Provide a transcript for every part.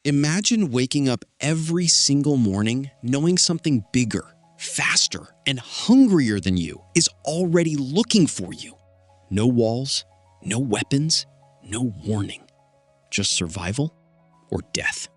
Imagine waking up every single morning knowing something bigger, faster, and hungrier than you is already looking for you. No walls, no weapons, no warning. Just survival or death.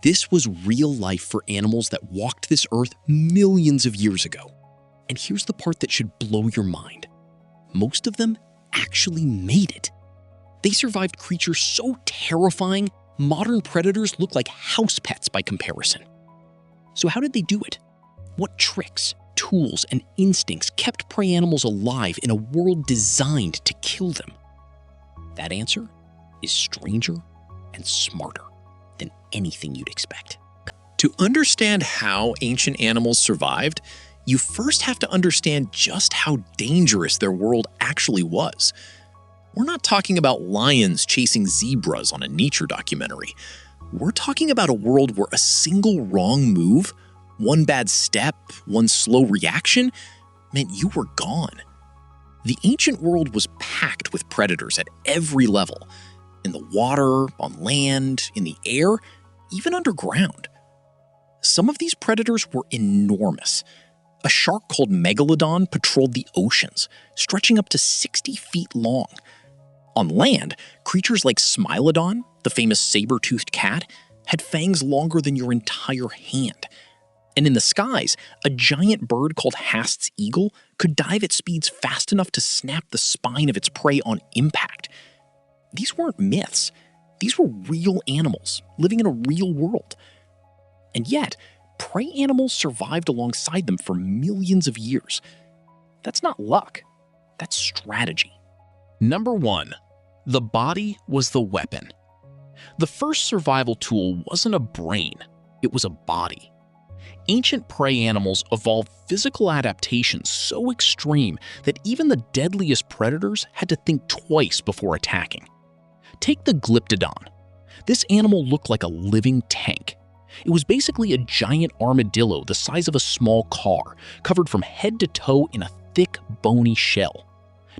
This was real life for animals that walked this earth millions of years ago. And here's the part that should blow your mind. Most of them actually made it. They survived creatures so terrifying, modern predators look like house pets by comparison. So how did they do it? What tricks, tools, and instincts kept prey animals alive in a world designed to kill them? That answer is stranger and smarter than anything you'd expect. To understand how ancient animals survived, you first have to understand just how dangerous their world actually was. We're not talking about lions chasing zebras on a nature documentary. We're talking about a world where a single wrong move, one bad step, one slow reaction, meant you were gone. The ancient world was packed with predators at every level. In the water, on land, in the air, even underground. Some of these predators were enormous. A shark called Megalodon patrolled the oceans, stretching up to 60 feet long. On land, creatures like Smilodon, the famous saber-toothed cat, had fangs longer than your entire hand. And in the skies, a giant bird called Hast's eagle could dive at speeds fast enough to snap the spine of its prey on impact. These weren't myths. These were real animals living in a real world. And yet, prey animals survived alongside them for millions of years. That's not luck. That's strategy. Number 1. The body was the weapon. The first survival tool wasn't a brain, it was a body. Ancient prey animals evolved physical adaptations so extreme that even the deadliest predators had to think twice before attacking. Take the Glyptodon. This animal looked like a living tank. It was basically a giant armadillo the size of a small car, covered from head to toe in a thick, bony shell.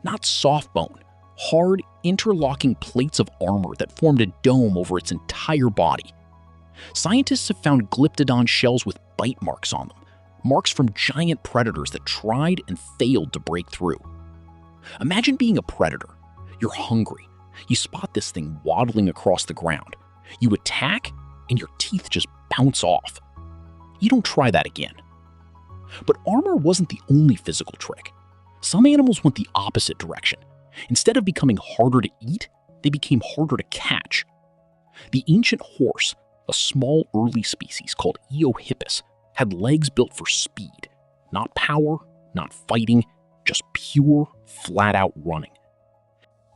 Not soft bone, hard, interlocking plates of armor that formed a dome over its entire body. Scientists have found Glyptodon shells with bite marks on them, marks from giant predators that tried and failed to break through. Imagine being a predator. You're hungry. You spot this thing waddling across the ground. You attack, and your teeth just bounce off. You don't try that again. But armor wasn't the only physical trick. Some animals went the opposite direction. Instead of becoming harder to eat, they became harder to catch. The ancient horse, a small early species called Eohippus, had legs built for speed. Not power, not fighting, just pure, flat-out running.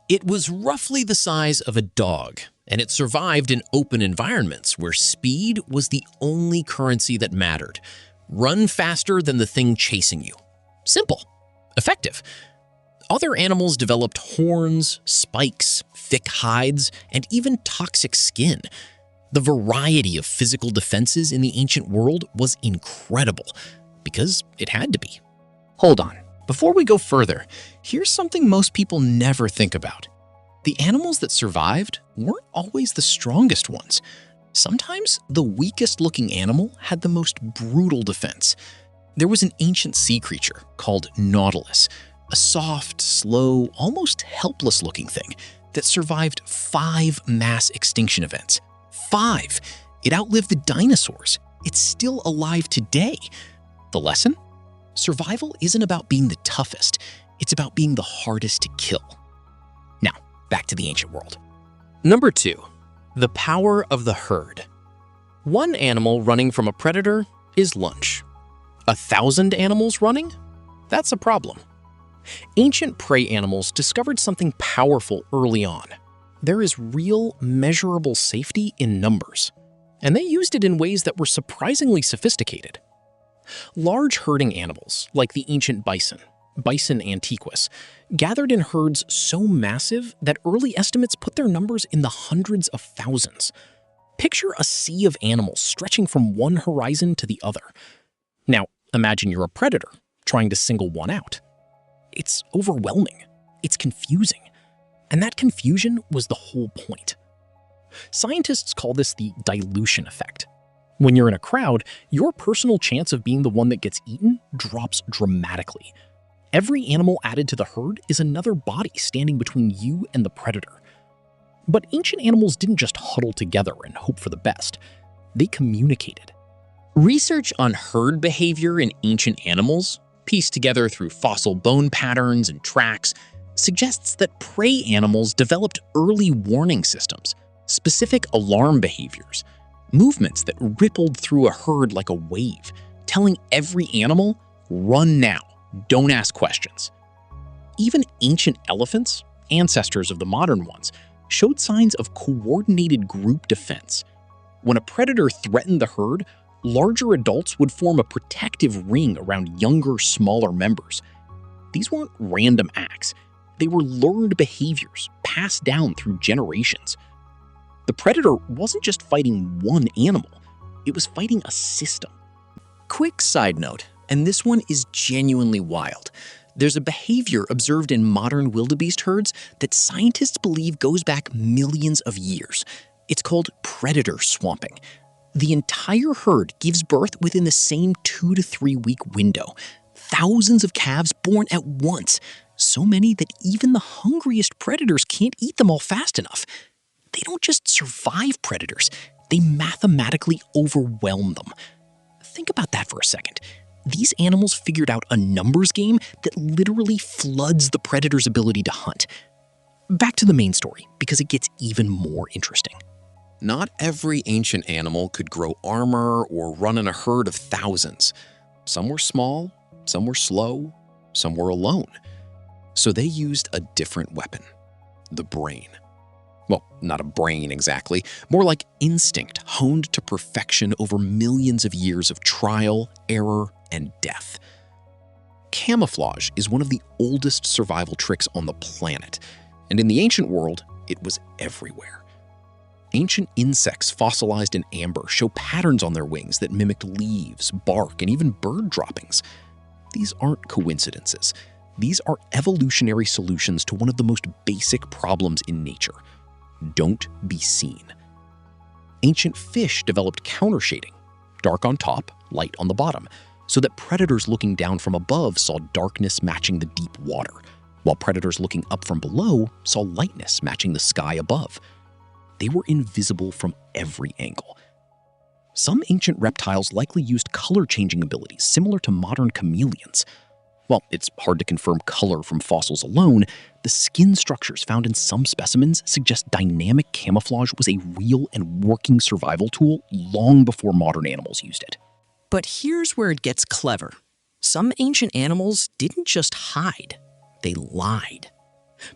It was roughly the size of a dog, and it survived in open environments where speed was the only currency that mattered. Run faster than the thing chasing you. Simple. Effective. Other animals developed horns, spikes, thick hides, and even toxic skin. The variety of physical defenses in the ancient world was incredible, because it had to be. Hold on. Before we go further, here's something most people never think about. The animals that survived weren't always the strongest ones. Sometimes the weakest-looking animal had the most brutal defense. There was an ancient sea creature called Nautilus, a soft, slow, almost helpless-looking thing that survived 5 mass extinction events. 5! It outlived the dinosaurs. It's still alive today. The lesson? Survival isn't about being the toughest. It's about being the hardest to kill. Now, back to the ancient world. Number 2. The power of the herd. One animal running from a predator is lunch. 1,000 animals running? That's a problem. Ancient prey animals discovered something powerful early on. There is real, measurable safety in numbers, and they used it in ways that were surprisingly sophisticated. Large herding animals, like the ancient bison, Bison antiquus, gathered in herds so massive that early estimates put their numbers in the hundreds of thousands. Picture a sea of animals stretching from one horizon to the other. Now, imagine you're a predator trying to single one out. It's overwhelming. It's confusing. And that confusion was the whole point. Scientists call this the dilution effect. When you're in a crowd, your personal chance of being the one that gets eaten drops dramatically. Every animal added to the herd is another body standing between you and the predator. But ancient animals didn't just huddle together and hope for the best. They communicated. Research on herd behavior in ancient animals, pieced together through fossil bone patterns and tracks, suggests that prey animals developed early warning systems, specific alarm behaviors, movements that rippled through a herd like a wave, telling every animal, run now, don't ask questions. Even ancient elephants, ancestors of the modern ones, showed signs of coordinated group defense. When a predator threatened the herd, larger adults would form a protective ring around younger, smaller members. These weren't random acts. They were learned behaviors passed down through generations. The predator wasn't just fighting one animal, it was fighting a system. Quick side note, and this one is genuinely wild. There's a behavior observed in modern wildebeest herds that scientists believe goes back millions of years. It's called predator swamping. The entire herd gives birth within the same 2 to 3 week window. Thousands of calves born at once, so many that even the hungriest predators can't eat them all fast enough. They don't just survive predators, they mathematically overwhelm them. Think about that for a second. These animals figured out a numbers game that literally floods the predator's ability to hunt. Back to the main story, because it gets even more interesting. Not every ancient animal could grow armor or run in a herd of thousands. Some were small, some were slow, some were alone. So they used a different weapon, the brain. Well, not a brain exactly, more like instinct honed to perfection over millions of years of trial, error, and death. Camouflage is one of the oldest survival tricks on the planet, and in the ancient world, it was everywhere. Ancient insects fossilized in amber show patterns on their wings that mimicked leaves, bark, and even bird droppings. These aren't coincidences. These are evolutionary solutions to one of the most basic problems in nature. Don't be seen. Ancient fish developed countershading, dark on top, light on the bottom, so that predators looking down from above saw darkness matching the deep water, while predators looking up from below saw lightness matching the sky above. They were invisible from every angle. Some ancient reptiles likely used color-changing abilities similar to modern chameleons. While it's hard to confirm color from fossils alone, the skin structures found in some specimens suggest dynamic camouflage was a real and working survival tool long before modern animals used it. But here's where it gets clever. Some ancient animals didn't just hide, they lied.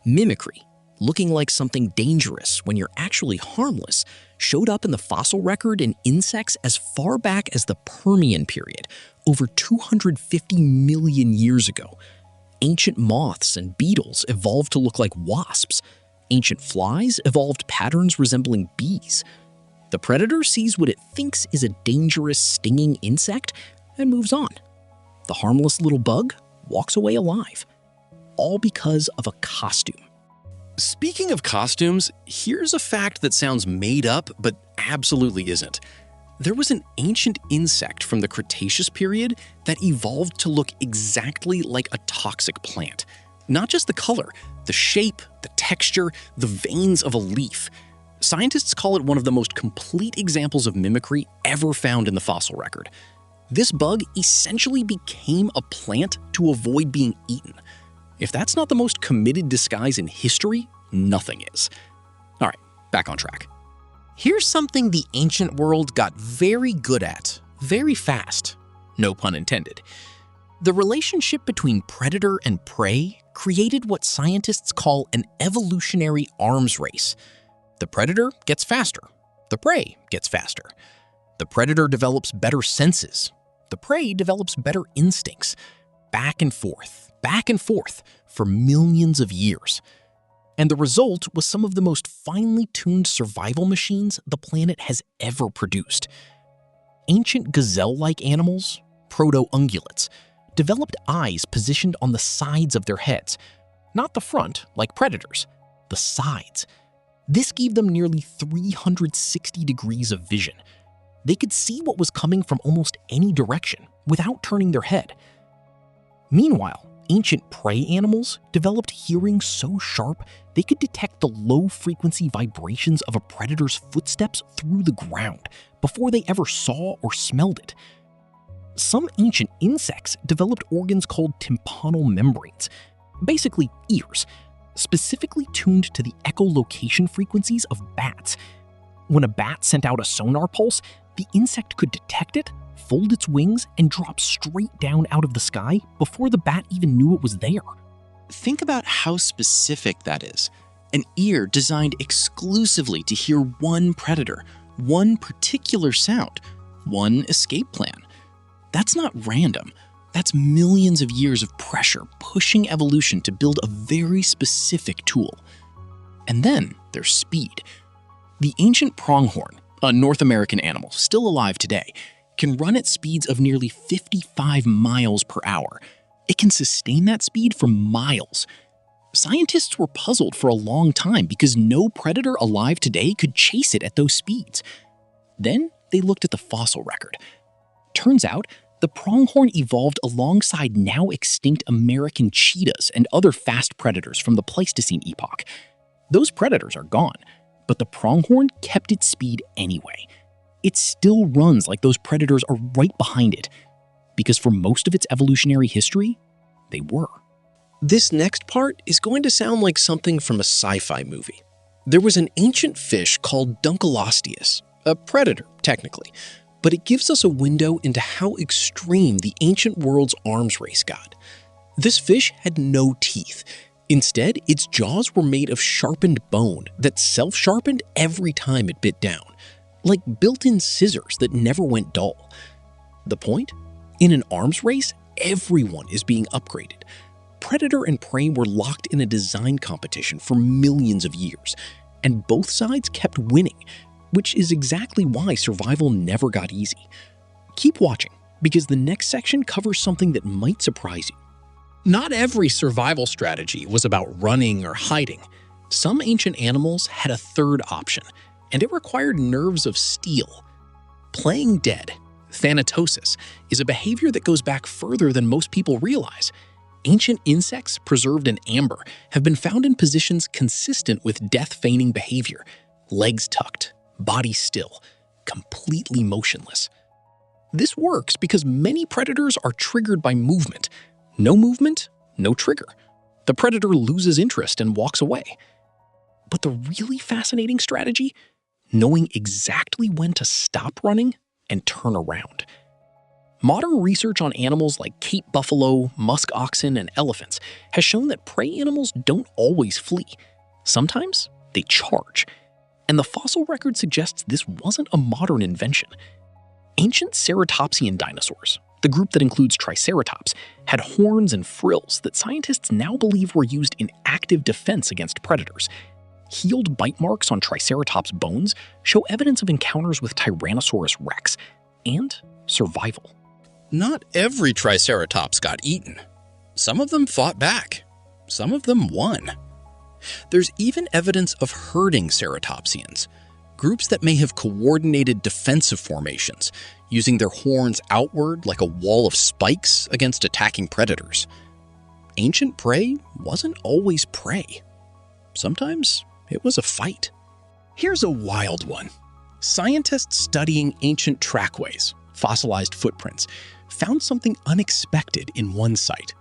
Mimicry, looking like something dangerous when you're actually harmless, showed up in the fossil record in insects as far back as the Permian period, over 250 million years ago. Ancient moths and beetles evolved to look like wasps. Ancient flies evolved patterns resembling bees. The predator sees what it thinks is a dangerous, stinging insect and moves on. The harmless little bug walks away alive, all because of a costume. Speaking of costumes, here's a fact that sounds made up, but absolutely isn't. There was an ancient insect from the Cretaceous period that evolved to look exactly like a toxic plant. Not just the color, the shape, the texture, the veins of a leaf. Scientists call it one of the most complete examples of mimicry ever found in the fossil record. This bug essentially became a plant to avoid being eaten. If that's not the most committed disguise in history, nothing is. All right, back on track. Here's something the ancient world got very good at, very fast. No pun intended. The relationship between predator and prey created what scientists call an evolutionary arms race. The predator gets faster. The prey gets faster. The predator develops better senses. The prey develops better instincts. Back and forth for millions of years. And the result was some of the most finely tuned survival machines the planet has ever produced. Ancient gazelle-like animals, proto-ungulates, developed eyes positioned on the sides of their heads, not the front like predators, the sides. This gave them nearly 360 degrees of vision. They could see what was coming from almost any direction without turning their head. Meanwhile, ancient prey animals developed hearing so sharp they could detect the low-frequency vibrations of a predator's footsteps through the ground before they ever saw or smelled it. Some ancient insects developed organs called tympanal membranes, basically ears, specifically tuned to the echolocation frequencies of bats. When a bat sent out a sonar pulse, the insect could detect it, fold its wings, and drop straight down out of the sky before the bat even knew it was there. Think about how specific that is. An ear designed exclusively to hear one predator, one particular sound, one escape plan. That's not random. That's millions of years of pressure pushing evolution to build a very specific tool. And then there's speed. The ancient pronghorn, a North American animal still alive today, can run at speeds of nearly 55 miles per hour. It can sustain that speed for miles. Scientists were puzzled for a long time because no predator alive today could chase it at those speeds. Then they looked at the fossil record. Turns out, the pronghorn evolved alongside now extinct American cheetahs and other fast predators from the Pleistocene epoch. Those predators are gone, but the pronghorn kept its speed anyway. It still runs like those predators are right behind it, because for most of its evolutionary history, they were. This next part is going to sound like something from a sci-fi movie. There was an ancient fish called Dunkleosteus, a predator, technically, but it gives us a window into how extreme the ancient world's arms race got. This fish had no teeth. Instead, its jaws were made of sharpened bone that self-sharpened every time it bit down, like built-in scissors that never went dull. The point? In an arms race, everyone is being upgraded. Predator and prey were locked in a design competition for millions of years, and both sides kept winning, which is exactly why survival never got easy. Keep watching, because the next section covers something that might surprise you. Not every survival strategy was about running or hiding. Some ancient animals had a third option, and it required nerves of steel. Playing dead, thanatosis, is a behavior that goes back further than most people realize. Ancient insects preserved in amber have been found in positions consistent with death-feigning behavior, legs tucked, body still, completely motionless. This works because many predators are triggered by movement. No movement, no trigger. The predator loses interest and walks away. But the really fascinating strategy? Knowing exactly when to stop running and turn around. Modern research on animals like Cape buffalo, musk oxen, and elephants has shown that prey animals don't always flee. Sometimes they charge. And the fossil record suggests this wasn't a modern invention. Ancient ceratopsian dinosaurs, the group that includes Triceratops, had horns and frills that scientists now believe were used in active defense against predators. Healed bite marks on Triceratops bones show evidence of encounters with Tyrannosaurus rex and survival. Not every Triceratops got eaten. Some of them fought back. Some of them won. There's even evidence of herding ceratopsians, groups that may have coordinated defensive formations, using their horns outward like a wall of spikes against attacking predators. Ancient prey wasn't always prey. Sometimes it was a fight. Here's a wild one. Scientists studying ancient trackways, fossilized footprints, found something unexpected in one site.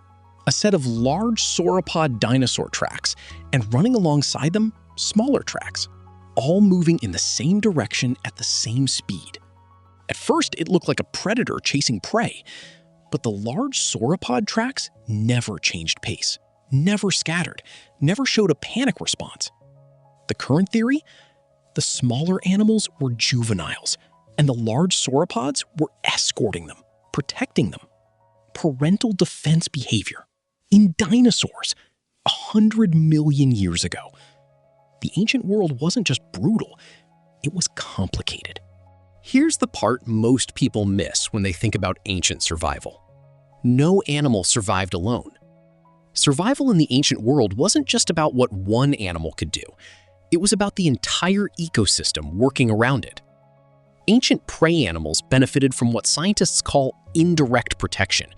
A set of large sauropod dinosaur tracks, and running alongside them, smaller tracks, all moving in the same direction at the same speed. At first, it looked like a predator chasing prey, but the large sauropod tracks never changed pace, never scattered, never showed a panic response. The current theory? The smaller animals were juveniles, and the large sauropods were escorting them, protecting them. Parental defense behavior. In dinosaurs, 100 million years ago. The ancient world wasn't just brutal, it was complicated. Here's the part most people miss when they think about ancient survival. No animal survived alone. Survival in the ancient world wasn't just about what one animal could do. It was about the entire ecosystem working around it. Ancient prey animals benefited from what scientists call indirect protection,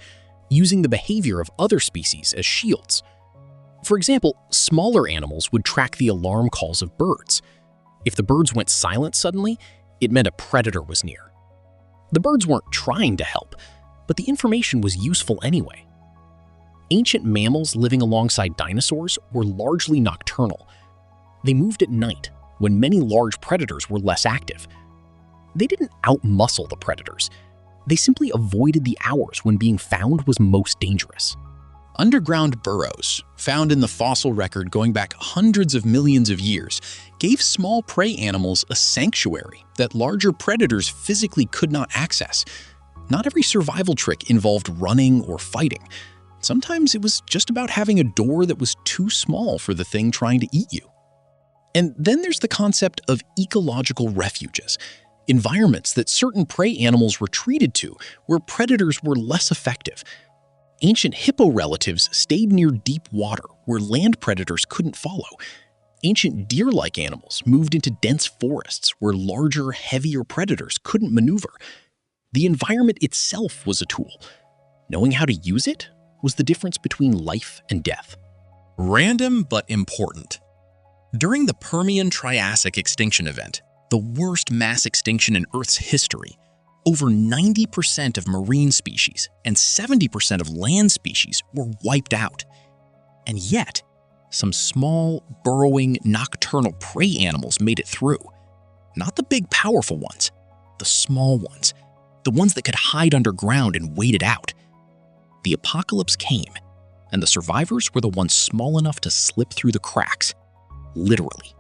using the behavior of other species as shields. For example, smaller animals would track the alarm calls of birds. If the birds went silent suddenly, it meant a predator was near. The birds weren't trying to help, but the information was useful anyway. Ancient mammals living alongside dinosaurs were largely nocturnal. They moved at night, when many large predators were less active. They didn't outmuscle the predators. They simply avoided the hours when being found was most dangerous. Underground burrows, found in the fossil record going back hundreds of millions of years, gave small prey animals a sanctuary that larger predators physically could not access. Not every survival trick involved running or fighting. Sometimes it was just about having a door that was too small for the thing trying to eat you. And then there's the concept of ecological refuges, environments that certain prey animals retreated to where predators were less effective. Ancient hippo relatives stayed near deep water where land predators couldn't follow. Ancient deer-like animals moved into dense forests where larger, heavier predators couldn't maneuver. The environment itself was a tool. Knowing how to use it was the difference between life and death. Random but important. During the Permian-Triassic extinction event, the worst mass extinction in Earth's history, over 90% of marine species and 70% of land species were wiped out. And yet, some small, burrowing, nocturnal prey animals made it through. Not the big, powerful ones, the small ones, the ones that could hide underground and wait it out. The apocalypse came, and the survivors were the ones small enough to slip through the cracks, literally.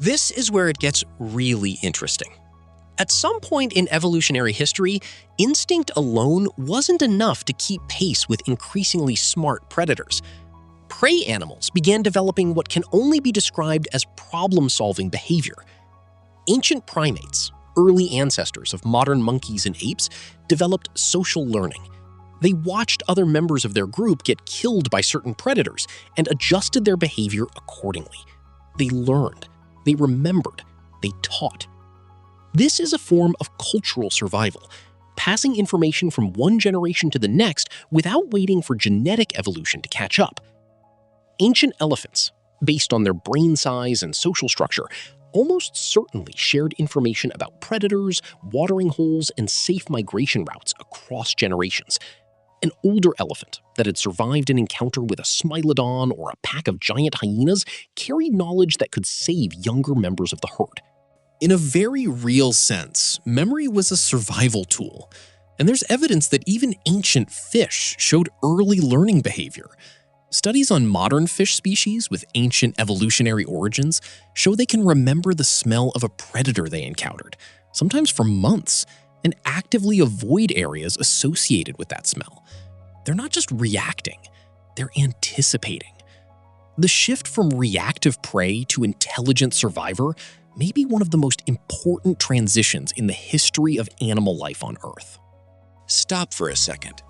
This is where it gets really interesting. At some point in evolutionary history, instinct alone wasn't enough to keep pace with increasingly smart predators. Prey animals began developing what can only be described as problem-solving behavior. Ancient primates, early ancestors of modern monkeys and apes, developed social learning. They watched other members of their group get killed by certain predators and adjusted their behavior accordingly. They learned, they remembered, they taught. This is a form of cultural survival, passing information from one generation to the next without waiting for genetic evolution to catch up. Ancient elephants, based on their brain size and social structure, almost certainly shared information about predators, watering holes, and safe migration routes across generations. An older elephant that had survived an encounter with a smilodon or a pack of giant hyenas carried knowledge that could save younger members of the herd. In a very real sense, memory was a survival tool, and there's evidence that even ancient fish showed early learning behavior. Studies on modern fish species with ancient evolutionary origins show they can remember the smell of a predator they encountered, sometimes for months, and actively avoid areas associated with that smell. They're not just reacting, they're anticipating. The shift from reactive prey to intelligent survivor may be one of the most important transitions in the history of animal life on Earth. Stop for a second.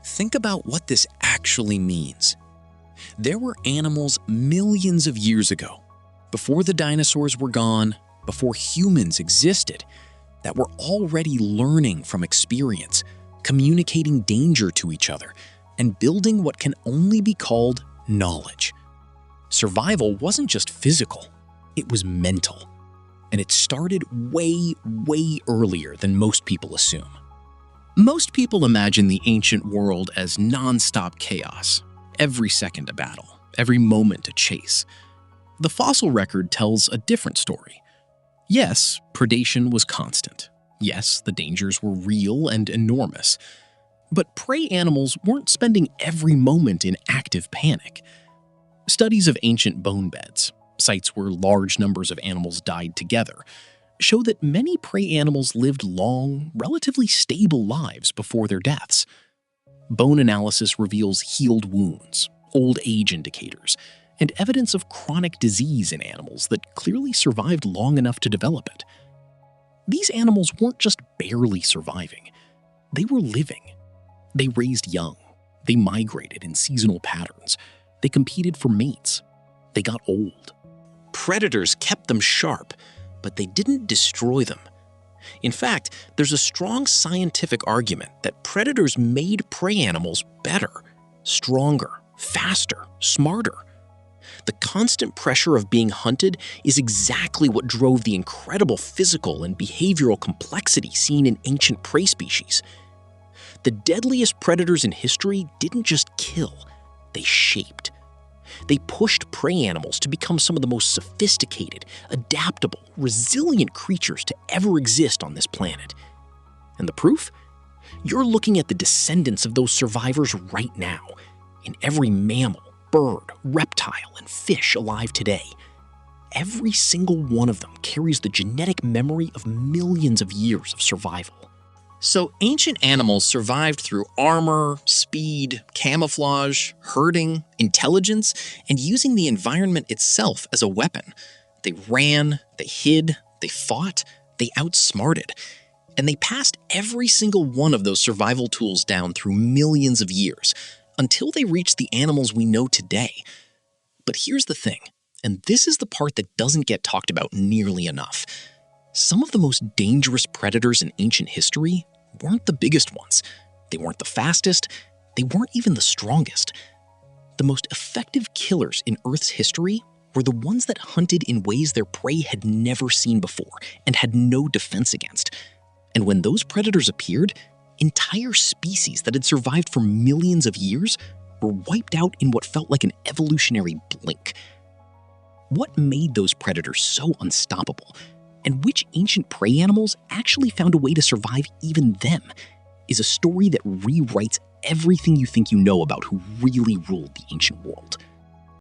Think about what this actually means. There were animals millions of years ago, before the dinosaurs were gone, before humans existed, that were already learning from experience, communicating danger to each other, and building what can only be called knowledge. Survival wasn't just physical, it was mental. And it started way, way earlier than most people assume. Most people imagine the ancient world as non-stop chaos, every second a battle, every moment a chase. The fossil record tells a different story. Yes, predation was constant. Yes, the dangers were real and enormous. But prey animals weren't spending every moment in active panic. Studies of ancient bone beds, sites where large numbers of animals died together, show that many prey animals lived long, relatively stable lives before their deaths. Bone analysis reveals healed wounds, old age indicators, and evidence of chronic disease in animals that clearly survived long enough to develop it. These animals weren't just barely surviving, they were living. They raised young, they migrated in seasonal patterns, they competed for mates, they got old. predators kept them sharp, but they didn't destroy them. In fact, there's a strong scientific argument that predators made prey animals better, stronger, faster, smarter. The constant pressure of being hunted is exactly what drove the incredible physical and behavioral complexity seen in ancient prey species. The deadliest predators in history didn't just kill, they shaped. They pushed prey animals to become some of the most sophisticated, adaptable, resilient creatures to ever exist on this planet. And the proof? You're looking at the descendants of those survivors right now, in every mammal, bird, reptile, and fish alive today. Every single one of them carries the genetic memory of millions of years of survival. So ancient animals survived through armor, speed, camouflage, herding, intelligence, and using the environment itself as a weapon. They ran, they hid, they fought, they outsmarted. And they passed every single one of those survival tools down through millions of years, until they reached the animals we know today. But here's the thing, and this is the part that doesn't get talked about nearly enough. Some of the most dangerous predators in ancient history weren't the biggest ones. They weren't the fastest. They weren't even the strongest. The most effective killers in Earth's history were the ones that hunted in ways their prey had never seen before and had no defense against. And when those predators appeared, entire species that had survived for millions of years were wiped out in what felt like an evolutionary blink. What made those predators so unstoppable? And which ancient prey animals actually found a way to survive even them, is a story that rewrites everything you think you know about who really ruled the ancient world.